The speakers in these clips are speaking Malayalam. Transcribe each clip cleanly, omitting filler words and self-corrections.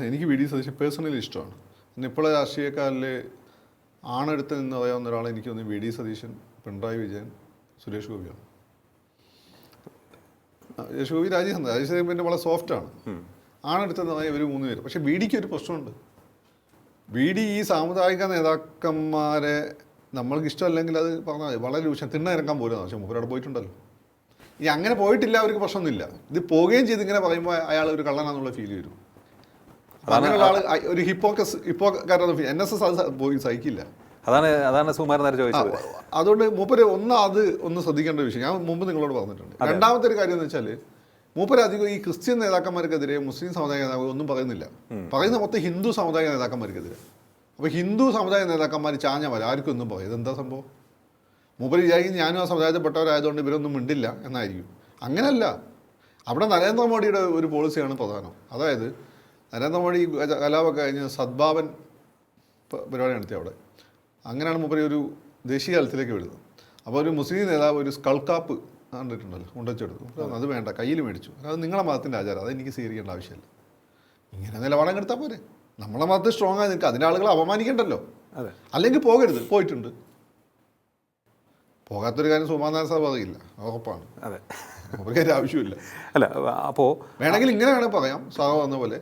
എനിക്ക് വി ഡി സതീശൻ പേഴ്സണലി ഇഷ്ടമാണ്. പിന്നെ ഇപ്പോഴത്തെ രാഷ്ട്രീയക്കാരിൽ ആണെടുത്ത് നിന്ന് പറയാവുന്ന ഒരാൾ എനിക്ക് തോന്നുന്നു വി ഡി സതീശൻ, പിണറായി വിജയൻ, സുരേഷ് ഗോപിയാണ്. സുരേഷ് ഗോപി രാജേഷ് പിന്നെ വളരെ സോഫ്റ്റാണ്. ആണെടുത്തെന്ന് പറഞ്ഞാൽ ഇവർ 3 പേര്. പക്ഷേ ബി ഡിക്ക് ഒരു പ്രശ്നമുണ്ട്. ബി ഡി ഈ സാമുദായിക നേതാക്കന്മാരെ നമ്മൾക്ക് ഇഷ്ടമല്ലെങ്കിൽ അത് പറഞ്ഞാൽ വളരെ രൂക്ഷം തിണ്ണയിറക്കാൻ പോലും പക്ഷേ മൂപ്പരവിടെ പോയിട്ടുണ്ടല്ലോ. ഇനി അങ്ങനെ പോയിട്ടില്ല അവർക്ക് പ്രശ്നമൊന്നുമില്ല. ഇത് പോവുകയും ചെയ്ത് ഇങ്ങനെ പറയുമ്പോൾ അയാൾ ഒരു കള്ളനാന്നുള്ള ഫീൽ വരും. അങ്ങനെയുള്ള ആൾ ഒരു ഹിപ്പോക്കാരൻ NSS അത് പോയി സഹിക്കില്ല. അതാണ് സുകുമാരൻ നേരെ ചോദിച്ചത്. അതുകൊണ്ട് മൂപ്പര് ഒന്ന് ശ്രദ്ധിക്കേണ്ട വിഷയം ഞാൻ മുമ്പ് നിങ്ങളോട് പറഞ്ഞിട്ടുണ്ട്. രണ്ടാമത്തെ ഒരു കാര്യം എന്ന് വെച്ചാൽ മൂപ്പര് അധികം ഈ ക്രിസ്ത്യൻ നേതാക്കന്മാർക്കെതിരെ മുസ്ലിം സമുദായ നേതാക്കൾ ഒന്നും പറയുന്നില്ല. പറയുന്ന മൊത്തം ഹിന്ദു സമുദായ നേതാക്കന്മാർക്കെതിരെ. അപ്പോൾ ഹിന്ദു സമുദായ നേതാക്കന്മാർ ചാഞ്ഞവർ ആർക്കും ഒന്നും പറയും. ഇതെന്താ സംഭവം? മൂപ്പര് വിചാരിക്കും ഞാനും ആ സമുദായത്തിൽപ്പെട്ടവരായതുകൊണ്ട് ഇവരൊന്നും മിണ്ടില്ല എന്നായിരിക്കും. അങ്ങനെയല്ല. അവിടെ നരേന്ദ്രമോദിയുടെ ഒരു പോളിസിയാണ് പ്രധാനം. അതായത് നരേന്ദ്രമോദി കലാപൊക്കെ കഴിഞ്ഞ് സദ്ഭാവൻ പരിപാടി നടത്തി അവിടെ. അങ്ങനെയാണ് മൂപ്പര് ഒരു ദേശീയ തലത്തിലേക്ക് വരുന്നത്. അപ്പോൾ ഒരു മുസ്ലിം നേതാവ് ഒരു സ്കൾക്കാപ്പ് കണ്ടിട്ടുണ്ടല്ലോ, കൊണ്ടുവച്ചെടുത്തു. അത് വേണ്ട, കയ്യിൽ മേടിച്ചു. അത് നിങ്ങളുടെ മതത്തിൻ്റെ ആചാരം, അതെനിക്ക് സ്വീകരിക്കേണ്ട ആവശ്യമില്ല. ഇങ്ങനെ നിലപാടം എടുത്താൽ പോരെ. നമ്മളെ മതത്തിൽ സ്ട്രോങ് ആയി നിൽക്കുക, അതിൻ്റെ ആളുകളെ അപമാനിക്കണ്ടല്ലോ. അല്ലെങ്കിൽ പോകരുത്. പോയിട്ടുണ്ട്. പോകാത്തൊരു കാര്യം സുകുമാരൻ സാർ പറയില്ല, ഉറപ്പാണ്. അതെ, അവർക്ക് ആവശ്യമില്ല. അല്ല, അപ്പോൾ വേണമെങ്കിൽ ഇങ്ങനെ വേണമെങ്കിൽ പറയാം. സാർ വന്ന പോലെ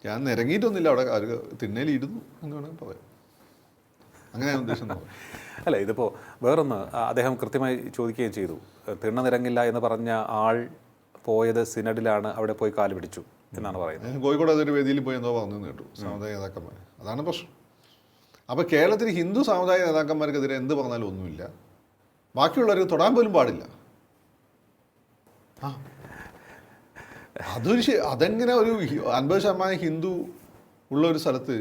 ഞാൻ നിരങ്ങിയിട്ടൊന്നുമില്ല, അവിടെ തിണ്ണയിലിരുന്നു എന്ന് വേണമെങ്കിൽ പറയാം. അങ്ങനെയാണ് ഉദ്ദേശം. അല്ല, ഇതിപ്പോൾ വേറൊന്ന് അദ്ദേഹം കൃത്യമായി ചോദിക്കുകയും ചെയ്തു. തിണ്ണ നിരങ്ങില്ല എന്ന് പറഞ്ഞ ആൾ പോയത് സിനഡിലാണ്, അവിടെ പോയി കാല് പിടിച്ചു എന്നാണ് പറയുന്നത്. കോഴിക്കോട് അതൊരു വേദിയിൽ പോയി എന്തോ പറഞ്ഞു കേട്ടു സാമുദായിക നേതാക്കന്മാർ. അതാണ് പ്രശ്നം. അപ്പോൾ കേരളത്തിൽ ഹിന്ദു സാമുദായിക നേതാക്കന്മാർക്കെതിരെ എന്ത് പറഞ്ഞാലും ഒന്നുമില്ല. ബാക്കിയുള്ളവർക്ക് തൊടാൻ പോലും പാടില്ല. അതെങ്ങനെ ഒരു 50% ഹിന്ദു ഉള്ള ഒരു സ്ഥലത്ത്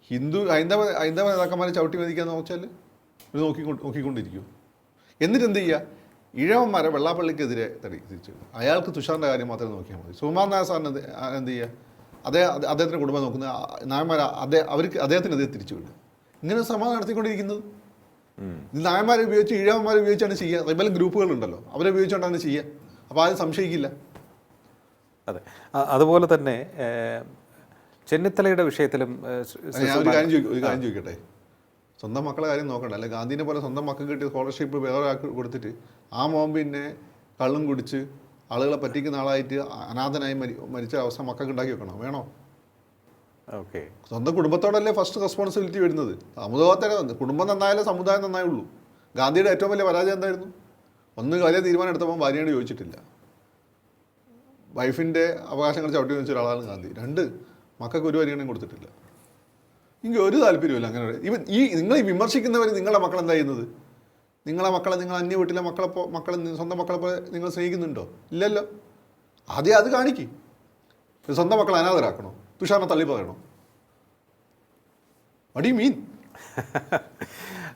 ഹൈന്ദവ നേതാക്കന്മാരെ ചവിട്ടി വേദിക്കാന്ന് വെച്ചാൽ ഇത് നോക്കിക്കൊണ്ടിരിക്കും. എന്നിട്ട് എന്ത് ചെയ്യുക? ഇഴവന്മാരെ വെള്ളാപ്പള്ളിക്കെതിരെ തിരിച്ചു. അയാൾക്ക് തുഷാറിൻ്റെ കാര്യം മാത്രമേ നോക്കിയാൽ മതി. സുകുമാരൻ നായർ സാറിന് എന്ത് ചെയ്യുക? അദ്ദേഹത്തിൻ്റെ കുടുംബം നോക്കുന്ന നായന്മാരെ അദ്ദേഹത്തിനെതിരെ തിരിച്ചു വിടുക. ഇങ്ങനെ സമാധാനം നടത്തിക്കൊണ്ടിരിക്കുന്നത്. ഇത് നായന്മാരെ ഉപയോഗിച്ച് ഇഴവന്മാരെ ഉപയോഗിച്ചാണ് ചെയ്യുക. റിബൽ ഗ്രൂപ്പുകളുണ്ടല്ലോ, അവരെ ഉപയോഗിച്ചുകൊണ്ടാണ് ചെയ്യുക. അപ്പോൾ ആരും സംശയിക്കില്ല. അതെ, അതുപോലെ തന്നെ ചെന്നിത്തലയുടെ വിഷയത്തിലും ഞാൻ ഒരു കാര്യം ചോദിക്കട്ടെ. സ്വന്തം മക്കളെ കാര്യം നോക്കണ്ട. അല്ലെ ഗാന്ധിനെ പോലെ സ്വന്തം മക്കൾക്ക് കിട്ടിയ സ്കോളർഷിപ്പ് വേറെ ഒരാൾക്ക് കൊടുത്തിട്ട് ആ മോൻ പിന്നെ കള്ളും കുടിച്ച് ആളുകളെ പറ്റിക്കുന്ന ആളായിട്ട് അനാഥനായി മരിച്ച അവസ്ഥ മക്കൾക്ക് ഉണ്ടാക്കി വെക്കണോ? വേണോ? ഓക്കെ, സ്വന്തം കുടുംബത്തോടല്ലേ ഫസ്റ്റ് റെസ്പോൺസിബിലിറ്റി വരുന്നത്. സമുദായത്തിൻ്റെ കുടുംബം നന്നായാലേ സമുദായം നന്നായുള്ളൂ. ഗാന്ധിയുടെ ഏറ്റവും വലിയ പരാജയം എന്തായിരുന്നു? ഒന്ന് വലിയ തീരുമാനം എടുത്തപ്പോൾ ഭാര്യയോട് ചോദിച്ചിട്ടില്ല. വൈഫിൻ്റെ അവകാശങ്ങൾ ചവിട്ടി വെച്ച ഒരാളാണ് ഗാന്ധി. 2 മക്കൾക്ക് ഒരു പരിഗണനയും കൊടുത്തിട്ടില്ല. എനിക്ക് ഒരു താല്പര്യമില്ല അങ്ങനെ. നിങ്ങൾ ഈ വിമർശിക്കുന്നവർ നിങ്ങളുടെ മക്കൾ എന്താ ചെയ്യുന്നത്? നിങ്ങളെ മക്കളെ നിങ്ങൾ അന്യ വീട്ടിലെ മക്കളെ സ്വന്തം മക്കളെ പോലെ നിങ്ങൾ സ്നേഹിക്കുന്നുണ്ടോ? ഇല്ലല്ലോ. ആദ്യം അത് കാണിക്കും. സ്വന്തം മക്കളെ അനാഥരാക്കണോ? തുഷാറിനെ തള്ളി പറയണോ? What you mean?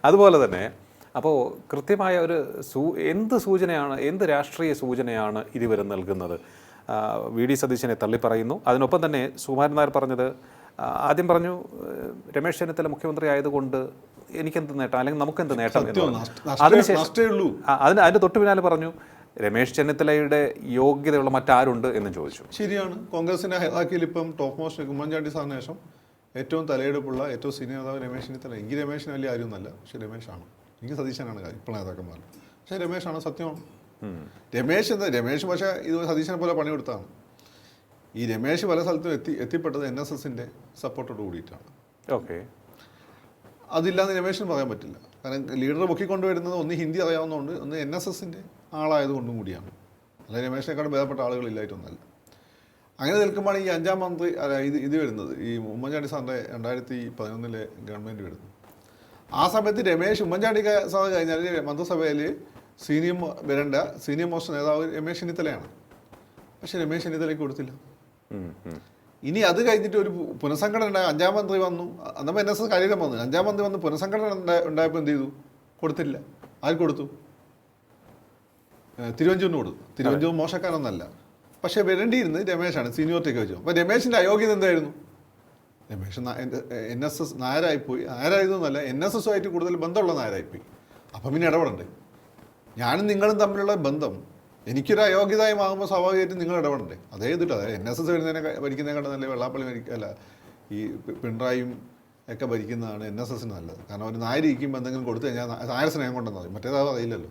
അതുപോലെ തന്നെ അപ്പോൾ കൃത്യമായ ഒരു എന്ത് സൂചനയാണ്, എന്ത് രാഷ്ട്രീയ സൂചനയാണ് ഇതുവരെ നൽകുന്നത്? വി ഡി സതീശനെ തള്ളിപ്പറയുന്നു. അതിനൊപ്പം തന്നെ സുകുമാരൻ നായർ പറഞ്ഞത്, ആദ്യം പറഞ്ഞു രമേശ് ചെന്നിത്തല മുഖ്യമന്ത്രി ആയതുകൊണ്ട് എനിക്കെന്ത് നേട്ടം, അല്ലെങ്കിൽ നമുക്കെന്ത് നേട്ടം എന്ന്. അതിൻ്റെ തൊട്ടു പിന്നാലെ പറഞ്ഞു രമേശ് ചെന്നിത്തലയുടെ യോഗ്യതയുള്ള മറ്റാരുണ്ട് എന്ന് ചോദിച്ചു. ശരിയാണ്. കോൺഗ്രസിൻ്റെ ഹൈറാർക്കിയിൽ ഇപ്പം ടോപ്പ് മോസ്റ്റ് ഉമ്മൻചാണ്ടി സാറിന് ശേഷം ഏറ്റവും തലയെടുപ്പുള്ള ഏറ്റവും സീനിയർ നേതാവ് രമേശ് ചെന്നിത്തല. എനിക്ക് രമേശിന് വലിയ ആരുമൊന്നല്ല, പക്ഷേ രമേശാണ്. എനിക്ക് സതീശനാണ് കാര്യം ഇപ്പോൾ നേതാക്കന്മാർ. പക്ഷേ രമേശാണ്, സത്യമാണ്. രമേശ് പക്ഷേ ഇത് സതീശനെ പോലെ പണിയെടുത്താണ്. ഈ രമേശ് പല സ്ഥലത്തും എത്തിപ്പെട്ടത് NSSൻ്റെ സപ്പോർട്ടോട് കൂടിയിട്ടാണ്. ഓക്കെ, അതില്ലാന്ന് രമേശിന് പറയാൻ പറ്റില്ല. കാരണം ലീഡർ പൊക്കിക്കൊണ്ടുവരുന്നത് ഒന്ന് ഹിന്ദി അറിയാവുന്നതുകൊണ്ട്, ഒന്ന് NSSൻ്റെ ആളായതുകൊണ്ടും കൂടിയാണ്. അല്ല രമേശിനെക്കാളും ഭേദപ്പെട്ട ആളുകളില്ലായിട്ടൊന്നല്ല. അങ്ങനെ നിൽക്കുമ്പോഴാണ് ഈ 5ാം മന്ത്രി ഇത് വരുന്നത്. ഈ ഉമ്മൻചാണ്ടി സാറിൻ്റെ 2011 ഗവൺമെൻറ് വരുന്നത്. ആ സമയത്ത് ഉമ്മൻചാണ്ടി സാർ കഴിഞ്ഞാൽ മന്ത്രിസഭയിൽ സീനിയർ മോസ്റ്റ് നേതാവ് രമേശ് ചെന്നിത്തലയാണ്. പക്ഷെ രമേശ് ചെന്നിത്തലയ്ക്ക് കൊടുത്തില്ല. ഇനി അത് കഴിഞ്ഞിട്ട് ഒരു പുനഃസംഘടന ഉണ്ടായി. 5ാം മന്ത്രി വന്നു. അന്നപ്പോൾ NSS കാര്യങ്ങൾ വന്നു. 5ാം മന്ത്രി വന്ന് പുനഃസംഘടന ഉണ്ടായപ്പോൾ എന്ത് ചെയ്തു? കൊടുത്തില്ല. ആർക്ക് കൊടുത്തു? തിരുവഞ്ചൂരിന് കൊടുത്തു. തിരുവഞ്ചൂർ മോശക്കാരൊന്നല്ല, പക്ഷേ വരേണ്ടിയിരുന്നത് രമേശാണ്, സീനിയോറിറ്റിയൊക്കെ വെച്ചു. അപ്പോൾ രമേശിൻ്റെ അയോഗ്യത എന്തായിരുന്നു? രമേശ് NSS നായരായിപ്പോയി. നായരായതൊന്നുമല്ല, NSSുമായിട്ട് കൂടുതൽ ബന്ധമുള്ള നായരായിപ്പോയി. അപ്പം പിന്നെ ഇടപെടണ്ടേ? ഞാനും നിങ്ങളും തമ്മിലുള്ള ബന്ധം എനിക്കൊരു അയോഗ്യതായമാകുമ്പോൾ സ്വാഭാവികമായിട്ടും നിങ്ങൾ ഇടപെടണ്ടേ. അതേ ഇതിട്ട് അതായത് NSS ഭരിക്കുന്നതിനെക്കാട്ടും നല്ല വെള്ളാപ്പള്ളി അല്ല ഈ പിണറായിയും ഒക്കെ ഭരിക്കുന്നതാണ് NSSന് നല്ലത്. കാരണം ഒരു നായരിക്കുമ്പോൾ എന്തെങ്കിലും കൊടുത്തു കഴിഞ്ഞാൽ നായർ സ്നേഹം കൊണ്ടെന്ന് പറയും, മറ്റേതാവും അറിയില്ലല്ലോ.